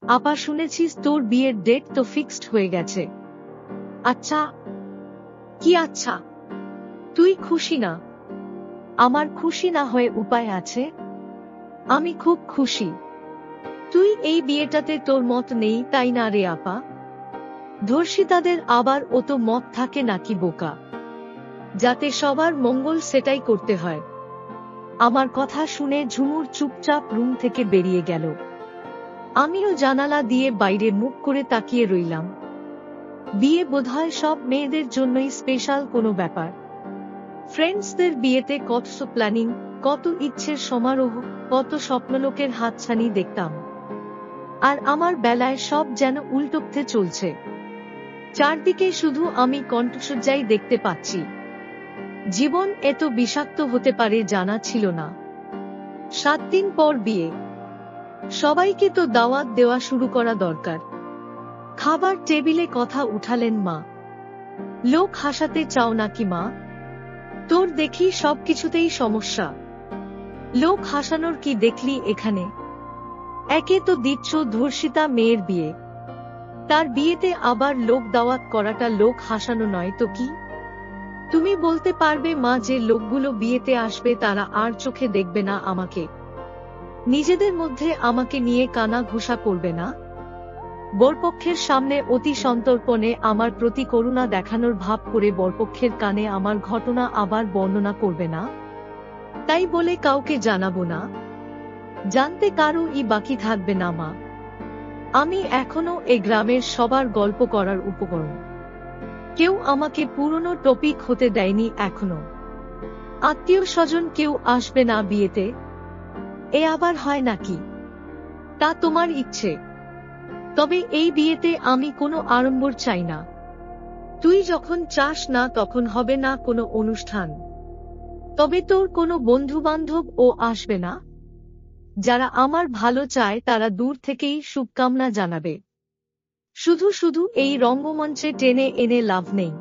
আপা, শুনেছিস তোর বিয়ের ডেট তো ফিক্সড হয়ে গেছে। আচ্ছা। কি আচ্ছা? তুই খুশি না? আমার খুশি না হয়ে উপায় আছে? আমি খুব খুশি। তুই এই বিয়েটাতে তোর মত নেই তাই না রে আপা? ধর্ষিতাদের আবার অত মত থাকে নাকি বোকা? যাতে সবার মঙ্গল সেটাই করতে হয়। আমার কথা শুনে ঝুমুর চুপচাপ রুম থেকে বেরিয়ে গেল। আমিও জানালা দিয়ে বাইরে মুখ করে তাকিয়ে রইলাম। বিয়ে বোধহয় সব মেয়েদের জন্যই স্পেশাল কোনো ব্যাপার। ফ্রেন্ডসদের বিয়েতে কত প্ল্যানিং, কত ইচ্ছের সমারোহ, কত স্বপ্নলোকের হাতছানি দেখতাম। আর আমার বেলায় সব যেন উল্টোপথে চলছে। চারদিকে শুধু আমি কণ্ঠসজ্জাই দেখতে পাচ্ছি। জীবন এত বিষাক্ত হতে পারে জানা ছিল না। 7 দিন পর বিয়ে। সবাইকে তো দাওয়াত দেওয়া শুরু করা দরকার। খাবার টেবিলে কথা উঠালেন মা। লোক হাসাতে চাও নাকি মা? তোর দেখি সবকিছুতেই সমস্যা। লোক হাসানোর কি দেখলি এখানে? একে তো দিচ্ছ ধর্ষিতা মেয়ের বিয়ে, তার বিয়েতে আবার লোক দাওয়াত করাটা লোক হাসানো নয় তো কি? তুমি বলতে পারবে মা যে লোকগুলো বিয়েতে আসবে তারা আর চোখে দেখবে না আমাকে? নিজেদের মধ্যে আমাকে নিয়ে কানা ঘুষা করবে না? বরপক্ষের সামনে অতি সন্তর্পণে আমার প্রতি করুণা দেখানোর ভাব করে বরপক্ষের কানে আমার ঘটনা আবার বর্ণনা করবে না? তাই বলে কাউকে জানাবো না? জানতে কারোই বাকি থাকবে না মা। আমি এখনো এ গ্রামের সবার গল্প করার উপকরণ। কেউ আমাকে পুরনো টপিক হতে দেয়নি এখনো। আত্মীয় স্বজন কেউ আসবে না বিয়েতে? এ আবার হয় নাকি? তা তোমার ইচ্ছে। তবে এই বিয়েতে আমি কোনো আড়ম্বর চাই না। তুই যখন চাস না তখন হবে না কোনো অনুষ্ঠান। তবে তোর কোনো বন্ধু বান্ধব ও আসবে না? যারা আমার ভালো চায় তারা দূর থেকেই শুভকামনা জানাবে। শুধু শুধু এই রঙ্গমঞ্চে টেনে এনে লাভ নেই।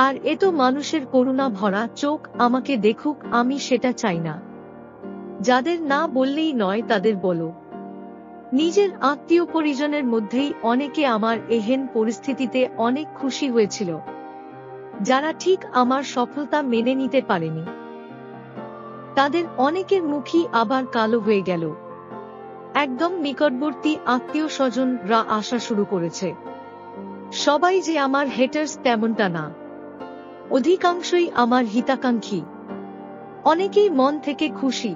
আর এ তো মানুষের করুণা ভরা চোখ আমাকে দেখুক, আমি সেটা চাই না। যাদের না বললেই নয় তাদের বলো। নিজের আত্মীয় পরিজনের মধ্যেই অনেকে আমার এহেন পরিস্থিতিতে অনেক খুশি হয়েছিল, যারা ঠিক আমার সফলতা মেনে নিতে পারেনি। তাদের অনেকের মুখই আবার কালো হয়ে গেল। একদম নিকটবর্তী আত্মীয় স্বজনরা আসা শুরু করেছে। সবাই যে আমার হেটার্স তেমনটা না, অধিকাংশই আমার হিতাকাঙ্ক্ষী। অনেকেই মন থেকে খুশি,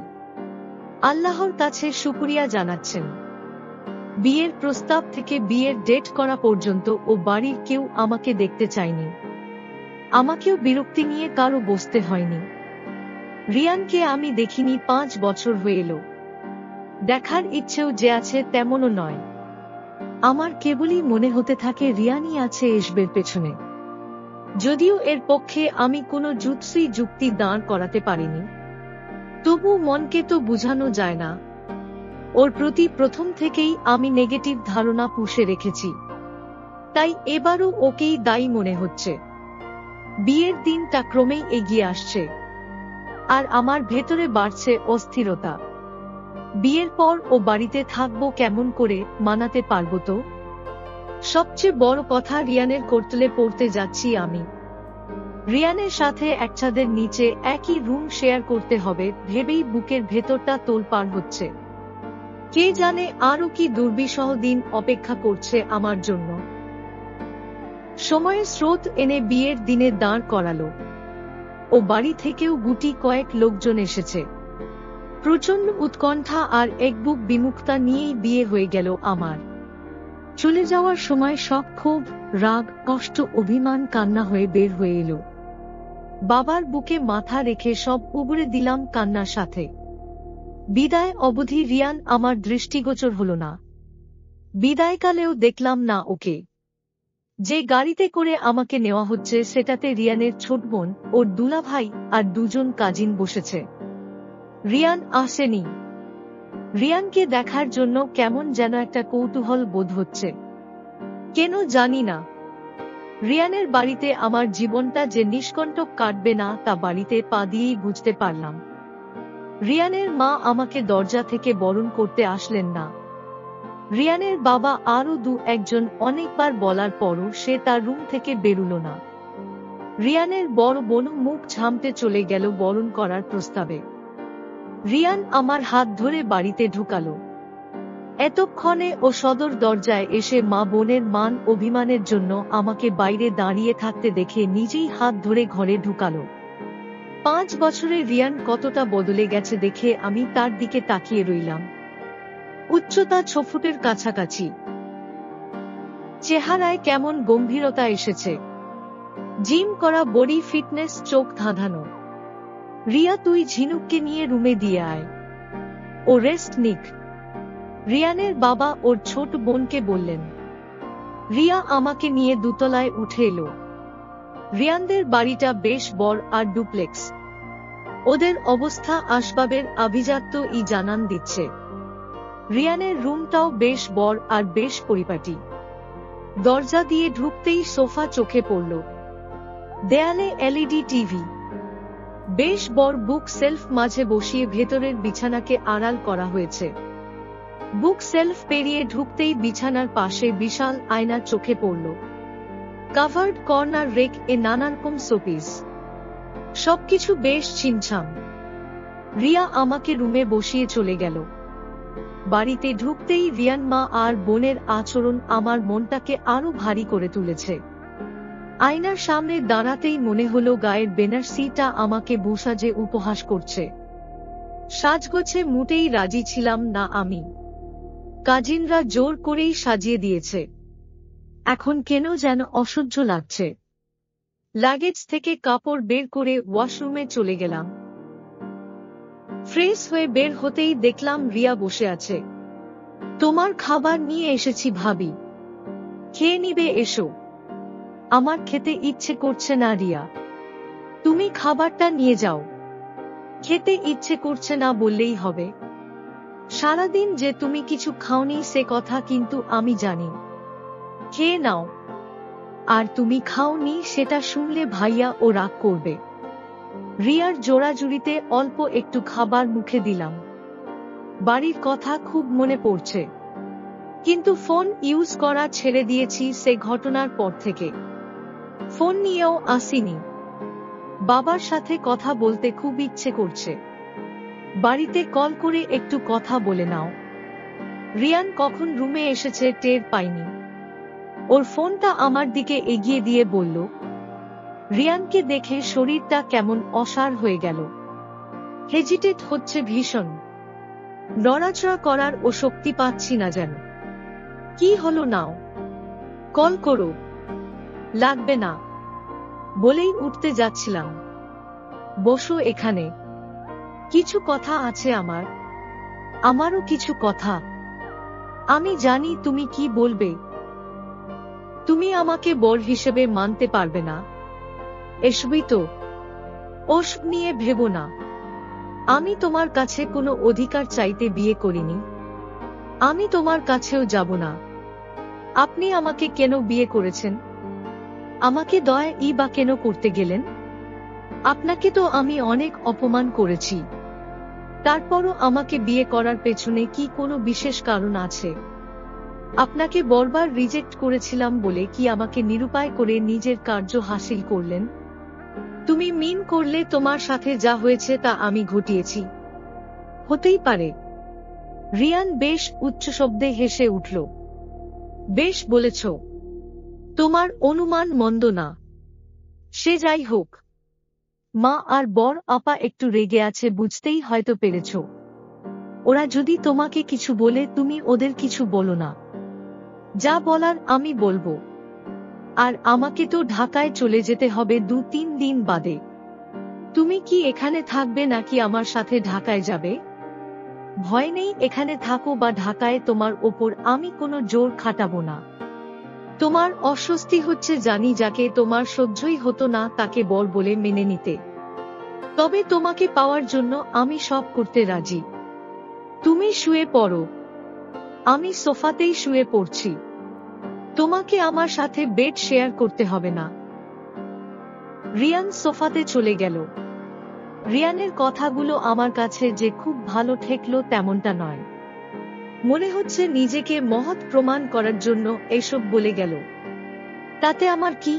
আল্লাহর কাছে শুকরিয়া জানাচ্ছেন। বিয়ের প্রস্তাব থেকে বিয়ের ডেট করা পর্যন্ত ও বাড়ির কেউ আমাকে দেখতে চায়নি। আমাকেও বিরক্তি নিয়ে কারো বসতে হয়নি। রিয়ানকে আমি দেখিনি 5 বছর হয়ে এলো। দেখার ইচ্ছেও যে আছে তেমনও নয়। আমার কেবলই মনে হতে থাকে রিয়ানই আছে এসবের পেছনে। যদিও এর পক্ষে আমি কোনো যুক্তি দাঁড় করাতে পারিনি, তবু মনকে তো বুঝানো যায় না। ওর প্রতি প্রথম থেকেই আমি নেগেটিভ ধারণা পুষে রেখেছি, তাই এবারও ওকেই দায়ী মনে হচ্ছে। বিয়ের দিনটা ক্রমেই এগিয়ে আসছে, আর আমার ভেতরে বাড়ছে অস্থিরতা। বিয়ের পর ও বাড়িতে থাকবো কেমন করে, মানাতে পারবো তো? সবচেয়ে বড় কথা, রিয়ানের কোর্টলে পড়তে যাচ্ছি আমি। রিয়ানের সাথে এক ছাদের নিচে একই রুম শেয়ার করতে হবে ভেবেই বুকের ভেতরটা তোলপাড় হচ্ছে। কে জানে আরো কি দুর্বিষহ দিন অপেক্ষা করছে আমার জন্য। সময়ের স্রোত এনে বিয়ের দিনে দাঁড় করালো। ও বাড়ি থেকেও গুটি কয়েক লোকজন এসেছে। প্রচন্ড উৎকণ্ঠা আর একবুক বিমুখতা নিয়েই বিয়ে হয়ে গেল আমার। চলে যাওয়ার সময় সব ক্ষোভ, রাগ, কষ্ট, অভিমান কান্না হয়ে বের হয়ে এলো। বাবার বুকে মাথা রেখে সব উগরে দিলাম কান্নার সাথে। বিদায় অবধি রিয়ান আমার দৃষ্টিগোচর হলো না। বিদায়কালেও দেখলাম না ওকে। যে গাড়িতে করে আমাকে নেওয়া হচ্ছে সেটাতে রিয়ানের ছোট বোন, ওর দুলাভাই আর 2 জন কাজিন বসেছে। রিয়ান আসেনি। রিয়ানকে দেখার জন্য কেমন যেন একটা কৌতূহল বোধ হচ্ছে, কেন জানি না। রিয়ানের বাড়িতে আমার জীবনটা যে নিষ্কণ্টক কাটবে না তা বাড়িতে পা দিয়েই বুঝতে পারলাম। রিয়ানের মা আমাকে দরজা থেকে বরণ করতে আসলেন না। রিয়ানের বাবা আরো একজন অনেকবার বলার পরও সে তার রুম থেকে বেরুল না। রিয়ানের বড় বোন মুখ ঝামটে চলে গেল বরণ করার প্রস্তাবে। রিয়ান আমার হাত ধরে বাড়িতে ঢুকালো। এতক্ষণে ও সদর দরজায় এসে মা বোনের মান অভিমানের জন্য আমাকে বাইরে দাঁড়িয়ে থাকতে দেখে নিজেই হাত ধরে ঘরে ঢুকালো। 5 বছরে রিয়ান কতটা বদলে গেছে দেখে আমি তার দিকে তাকিয়ে রইলাম। উচ্চতা 6 ফুটের কাছাকাছি, চেহারায় কেমন গম্ভীরতা এসেছে, জিম করা বডি ফিটনেস, চোখ ধাঁধানো। রিয়া, তুই ঝিনুককে নিয়ে রুমে দিয়ে আয়, ও রেস্ট নিক। রিয়ানের বাবা ওর ছোট বোনকে বললেন। রিয়া আমাকে নিয়ে দুতলায় উঠে এলো। রিয়ানদের বাড়িটা বেশ বড় আর ডুপ্লেক্স। ওদের অবস্থা আসবাবের আভিজাত্য জানান দিচ্ছে। রিয়ানের রুমটাও বেশ বড় আর বেশ পরিপাটি। দরজা দিয়ে ঢুকতেই সোফা চোখে পড়ল। দেয়ালে এলইডি টিভি, বেশ বড় বুক সেলফ, মাঝে বসিয়ে ভেতরের বিছানাকে আড়াল করা হয়েছে। বুক সেলফ পেরিয়ে ঢুকতেই বিছানার পাশে বিশাল আয়না চোখে পড়ল। কাভার্ড কর্নার রেক এ নানারকম শোপিস, সবকিছু বেশ ছিমছাম। রিয়া আমাকে রুমে বসিয়ে চলে গেল। বাড়িতে ঢুকতেই রিয়ান মা আর বোনের আচরণ আমার মনটাকে আরো ভারী করে তুলেছে। আয়নার সামনে দাঁড়াতেই মনে হলো গায়ের বেনারসিটা আমাকে বুসাজে উপহাস করছে। সাজগোছে মোটেই রাজি ছিলাম না আমি। কাজিনরা জোর করেই সাজিয়ে দিয়েছে। এখন কেন যেন অসহ্য লাগছে। লাগেজ থেকে কাপড় বের করে ওয়াশরুমে চলে গেলাম। ফ্রেশ হয়ে বের হতেই দেখলাম রিয়া বসে আছে। তোমার খাবার নিয়ে এসেছি ভাবি, খেয়ে নিবে, এসো। আমার খেতে ইচ্ছে করছে না রিয়া, তুমি খাবারটা নিয়ে যাও। খেতে ইচ্ছে করছে না বললেই হবে? সারাদিন যে তুমি কিছু খাওনি সে কথা কিন্তু আমি জানি। খেয়ে নাও। আর তুমি খাওনি সেটা শুনলে ভাইয়া ও রাগ করবে। রিয়ার জোড়াজুড়িতে অল্প একটু খাবার মুখে দিলাম। বাড়ির কথা খুব মনে পড়ছে, কিন্তু ফোন ইউজ করা ছেড়ে দিয়েছি সে ঘটনার পর থেকে। ফোন নিয়েও আসিনি। বাবার সাথে কথা বলতে খুব ইচ্ছে করছে। বাড়িতে কল করে একটু কথা বলে নাও। রিয়ান কখন রুমে এসেছে টের পাইনি। ওর ফোনটা আমার দিকে এগিয়ে দিয়ে বলল। রিয়ানকে দেখে শরীরটা কেমন অসাড় হয়ে গেল। হেজিটেট হচ্ছে ভীষণ। নড়াচড়া করার ও শক্তি পাচ্ছি না যেন। কি হলো, নাও, কল করো। লাগবে না বলেই উঠতে যাচ্ছিলাম। বসো এখানে, কিছু কথা আছে আমার। আমারও কিছু কথা। আমি জানি তুমি কি বলবে। তুমি আমাকে বর হিসেবে মানতে পারবে না, এসবই তো। ওসব নিয়ে ভেবো না। আমি তোমার কাছে কোনো অধিকার চাইতে বিয়ে করিনি। আমি তোমার কাছেও যাব না। আপনি আমাকে কেন বিয়ে করেছেন? আমাকে দয়া বা কেন করতে গেলেন? আপনাকে তো আমি অনেক অপমান করেছি। তারপরও আমাকে বিয়ে করার পেছনে কি কোনো বিশেষ কারণ আছে? আপনাকে বারবার রিজেক্ট করেছিলাম বলে কি আমাকে নিরুপায় করে নিজের কার্য হাসিল করলেন? তুমি মিন করলে তোমার সাথে যা হয়েছে তা আমি ঘটিয়েছি? হতেই পারে। রিয়ান বেশ উচ্চ শব্দে হেসে উঠল। বেশ বলেছ। তোমার অনুমান মন্দ না। সে যাই হোক, মা আর বর আপা একটু রেগে আছে বুঝতেই হয়তো পেরেছ। ওরা যদি তোমাকে কিছু বলে তুমি ওদের কিছু বলো না। যা বলার আমি বলবো। আর আমাকে তো ঢাকায় চলে যেতে হবে 2-3 দিন বাদে। তুমি কি এখানে থাকবে নাকি আমার সাথে ঢাকায় যাবে? ভয় নেই, এখানে থাকো বা ঢাকায়, তোমার ওপর আমি কোনো জোর খাটাবো না। তোমার অস্বস্তি হচ্ছে জানি, যাকে তোমার সহ্যই হতো না তাকে বর বলে মেনে নিতে। তবে তোমাকে পাওয়ার জন্য আমি সব করতে রাজি। তুমি শুয়ে পড়ো, আমি সোফাতেই শুয়ে পড়ছি। তোমাকে আমার সাথে বেড শেয়ার করতে হবে না। রিয়ান সোফাতে চলে গেল। রিয়ানের কথাগুলো আমার কাছে যে খুব ভালো ঠেকলো তেমনটা নয়। মনে হচ্ছে নিজেকে মহৎ প্রমাণ করার জন্য এসব বলে গেল। তাতে আমার কি?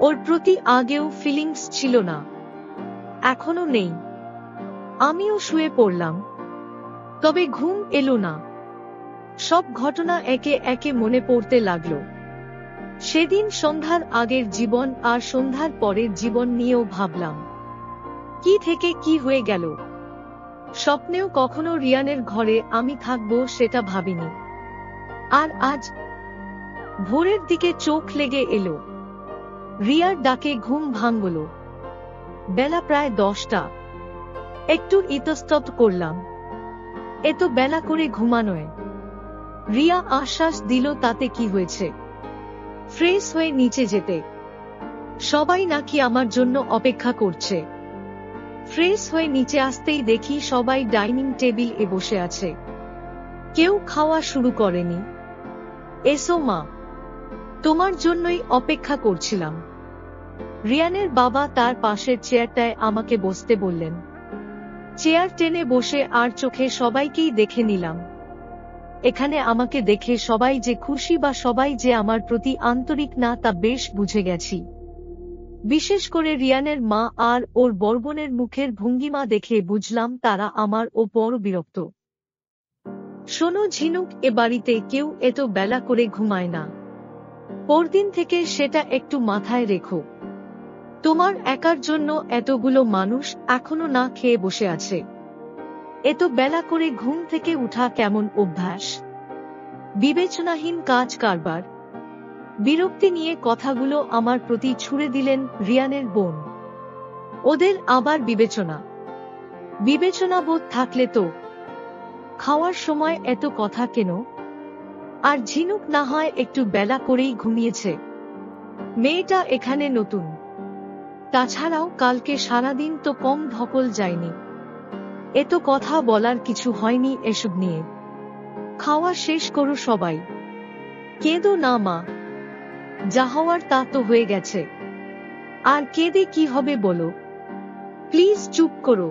ওর প্রতি আগেও ফিলিংস ছিল না, এখনো নেই। আমিও শুয়ে পড়লাম, তবে ঘুম এলো না। সব ঘটনা একে একে মনে পড়তে লাগলো। সেদিন সন্ধ্যার আগের জীবন আর সন্ধ্যার পরের জীবন নিয়েও ভাবলাম, কি থেকে কি হয়ে গেল। স্বপ্নেও কখনো রিয়ানের ঘরে আমি থাকবো সেটা ভাবিনি। আর আজ ভোরের দিকে চোখ লেগে এলো, রিয়ার ডাকে ঘুম ভাঙল। বেলা প্রায় 10টা। একটু ইতস্তত করলাম, এত বেলা করে ঘুমানোয়। রিয়া আশ্বাস দিল তাতে কি হয়েছে, ফ্রেশ হয়ে নিচে যেতে। সবাই নাকি আমার জন্য অপেক্ষা করছে। ফ্রেশ হয়ে নিচে আসতেই দেখি সবাই ডাইনিং টেবিল এ বসে আছে, কেউ খাওয়া শুরু করেনি। এসো মা, তোমার জন্যই অপেক্ষা করছিলাম। রিয়ানের বাবা তার পাশের চেয়ারটায় আমাকে বসতে বললেন। চেয়ার টেনে বসে আর চোখে সবাইকেই দেখে নিলাম। এখানে আমাকে দেখে সবাই যে খুশি বা সবাই যে আমার প্রতি আন্তরিক না তা বেশ বুঝে গেছি। বিশেষ করে রিয়ানের মা আর ওর বড়-বোনের মুখের ভঙ্গিমা দেখে বুঝলাম তারা আমার ওপর বিরক্ত। শোনো ঝিনুক, এ বাড়িতে কেউ এত বেলা করে ঘুমায় না। পরদিন থেকে সেটা একটু মাথায় রেখো। তোমার একার জন্য এতগুলো মানুষ এখনো না খেয়ে বসে আছে। এত বেলা করে ঘুম থেকে উঠা কেমন অভ্যাস, বিবেচনাহীন কাজ কারবার। বিরক্তি নিয়ে কথাগুলো আমার প্রতি ছুড়ে দিলেন রিয়ানের বোন। ওদের আবার বিবেচনাবোধ থাকলে তো খাওয়ার সময় এত কথা কেন? আর ঝিনুক না হয় একটু বেলা করেই ঘুমিয়েছে। মেয়েটা এখানে নতুন, তাছাড়াও কালকে সারাদিন তো কম ধকল যায়নি। এত কথা বলার কিছু হয়নি এসব নিয়ে। খাওয়া শেষ করো সবাই। কেঁদো না মা, যা হওয়ার তা তো হয়ে গেছে। আর কেঁদে কি হবে বলো? প্লিজ চুপ করো,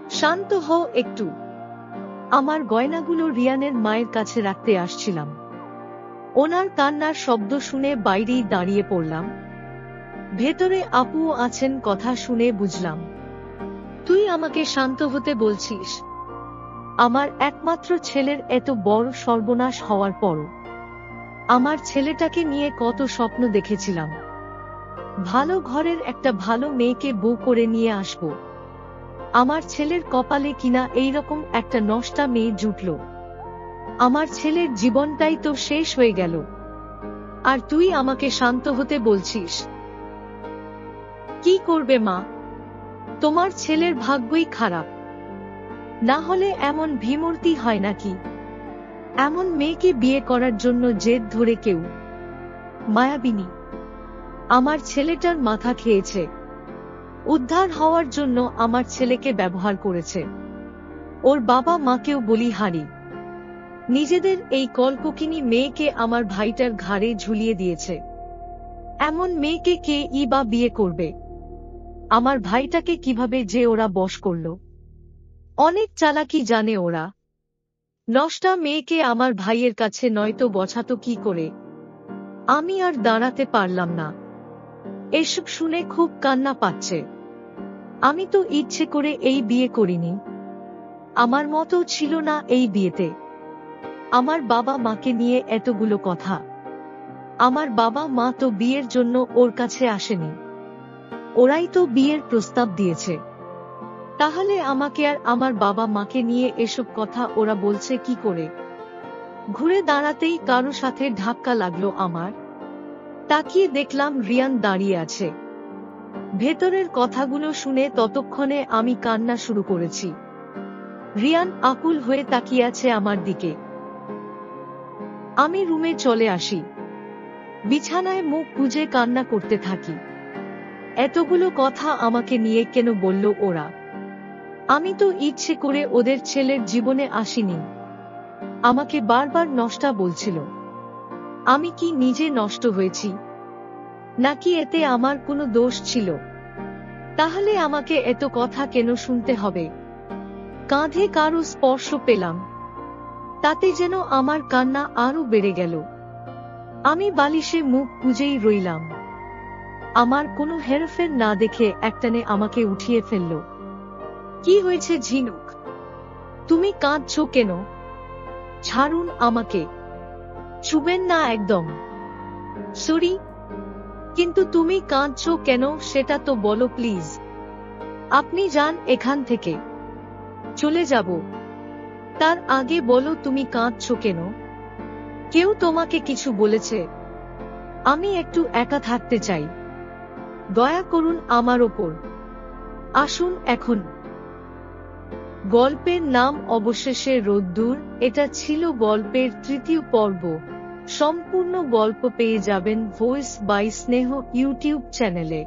শান্ত হও একটু। আমার গয়নাগুলো রিয়ানের মায়ের কাছে রাখতে আসছিলাম। ওনার কান্নার শব্দ শুনে বাইরেই দাঁড়িয়ে পড়লাম। ভেতরে আপুও আছেন, কথা শুনে বুঝলাম তুই আমাকে শান্ত হতে বলছিস। আমার একমাত্র ছেলের এত বড় সর্বনাশ হওয়ার পরও আমার ছেলেটাকে নিয়ে কত স্বপ্ন দেখেছিলাম। ভালো ঘরের একটা ভালো মেয়েকে বউ করে নিয়ে আসব। আমার ছেলের কপালে কিনা এইরকম একটা নষ্টা মেয়ে জুটল। আমার ছেলের জীবনটাই তো শেষ হয়ে গেল, আর তুই আমাকে শান্ত হতে বলছিস। কি করবে মা, তোমার ছেলের ভাগ্যই খারাপ, না হলে এমন ভীমূর্তি হয় নাকি? এমন মেয়েকে বিয়ে করার জন্য জেদ ধরে কেউ মায়াবিনী আমার ছেলেটার মাথা খেয়েছে। উদ্ধার হওয়ার জন্য আমার ছেলেকে ব্যবহার করেছে। ওর বাবা মাকেও বলি হারি। নিজেদের এই কলককিনী মেয়েকে আমার ভাইটার ঘাড়ে ঝুলিয়ে দিয়েছে। এমন মেয়েকে কে ই বা বিয়ে করবে? আমার ভাইটাকে কিভাবে যে ওরা বশ করল। অনেক চালাকি জানে ওরা। নষ্টা মেয়েকে আমার ভাইয়ের কাছে নয়তো বসাতো কি করে? আমি আর দাঁড়াতে পারলাম না। এসব শুনে খুব কান্না পাচ্ছে। আমি তো ইচ্ছে করে এই বিয়ে করিনি। আমার মতো ছিল না এই বিয়েতে। আমার বাবা মাকে নিয়ে এতগুলো কথা। আমার বাবা মা তো বিয়ের জন্য ওর কাছে আসেনি, ওরাই তো বিয়ের প্রস্তাব দিয়েছে। তাহলে আমাকে আর আমার বাবা মাকে নিয়ে এসব কথা ওরা বলছে কি করে? ঘুরে দাঁড়াতেই কারো সাথে ধাক্কা লাগলো আমার। তাকিয়ে দেখলাম রিয়ান দাঁড়িয়ে আছে। ভেতরের কথাগুলো শুনে ততক্ষণে আমি কান্না শুরু করেছি। রিয়ান আকুল হয়ে তাকিয়ে আছে আমার দিকে। আমি রুমে চলে আসি। বিছানায় মুখ গুজে কান্না করতে থাকি। এতগুলো কথা আমাকে নিয়ে কেন বলল ওরা? আমি তো ইচ্ছে করে ওদের ছেলের জীবনে আসিনি। আমাকে বারবার নষ্টা বলছিল। আমি কি নিজে নষ্ট হয়েছি, নাকি এতে আমার কোনো দোষ ছিল? তাহলে আমাকে এত কথা কেন শুনতে হবে? কাঁধে কারো স্পর্শ পেলাম। তাতে যেন আমার কান্না আরো বেড়ে গেল। আমি বালিশে মুখ গুজেই রইলাম। আমার কোনো হেরফের না দেখে একটানে আমাকে উঠিয়ে ফেলল। কি হয়েছে ঝিনুক? তুমি কাঁদছো কেন? ছাড়ুন আমাকে। ছুবেন না একদম। সরি, কিন্তু তুমি কাঁদছো কেন সেটা তো বলো প্লিজ। আপনি যান এখান থেকে। চলে যাব। তার আগে বলো তুমি কাঁদছো কেন? কেউ তোমাকে কিছু বলেছে? আমি একটু একা থাকতে চাই। দয়া করুন আমার ওপর। আসুন এখন। গল্পের নাম অবশেষে রোদ্দুর। এটা ছিল গল্পের ৩য় পর্ব। সম্পূর্ণ গল্প পেয়ে যাবেন ভয়েস বাই স্নেহ ইউটিউব চ্যানেলে।